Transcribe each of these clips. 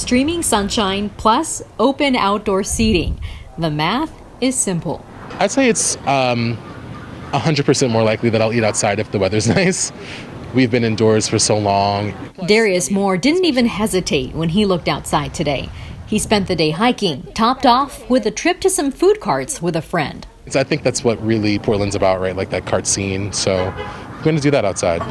streaming sunshine plus open outdoor seating. The math is simple. I'd say it's 100% more likely that I'll eat outside if the weather's nice. We've been indoors for so long. Darius Moore didn't even hesitate when he looked outside today. He spent the day hiking, topped off with a trip to some food carts with a friend. I think that's what really Portland's about, right? Like that cart scene. So I'm going to do that outside.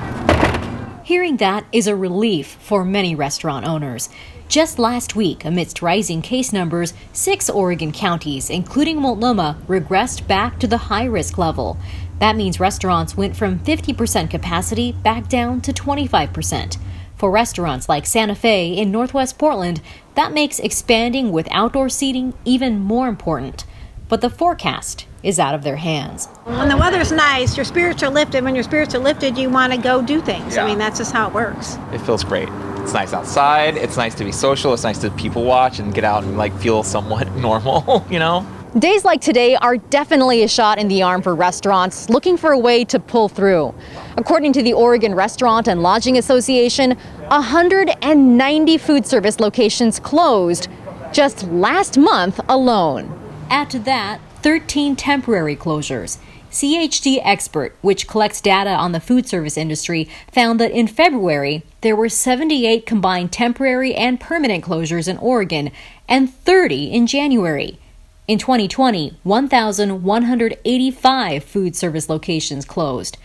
Hearing that is a relief for many restaurant owners. Just last week, amidst rising case numbers, 6 Oregon counties, including Multnomah, regressed back to the high-risk level. That means restaurants went from 50% capacity back down to 25%. For restaurants like Santa Fe in Northwest Portland, that makes expanding with outdoor seating even more important. But the forecast is out of their hands. When the weather's nice, your spirits are lifted. When your spirits are lifted, you want to go do things. Yeah. I mean, that's just how it works. It feels great. It's nice outside. It's nice to be social. It's nice to people watch and get out and feel somewhat normal, you know? Days like today are definitely a shot in the arm for restaurants looking for a way to pull through. According to the Oregon Restaurant and Lodging Association, 190 food service locations closed just last month alone. Add to that 13 temporary closures. CHD Expert, which collects data on the food service industry, found that in February, there were 78 combined temporary and permanent closures in Oregon and 30 in January. In 2020, 1,185 food service locations closed.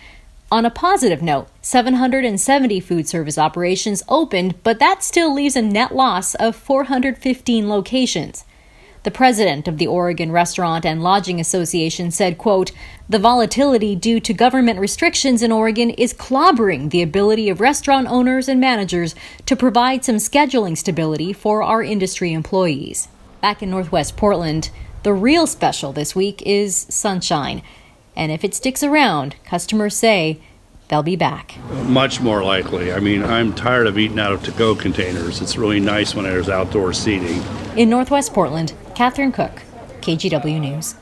On a positive note, 770 food service operations opened, but that still leaves a net loss of 415 locations. The president of the Oregon Restaurant and Lodging Association said, quote, "The volatility due to government restrictions in Oregon is clobbering the ability of restaurant owners and managers to provide some scheduling stability for our industry employees." Back in Northwest Portland, the real special this week is sunshine. And if it sticks around, customers say they'll be back. Much more likely. I mean, I'm tired of eating out of to-go containers. It's really nice when there's outdoor seating. In Northwest Portland, Catherine Cook, KGW News.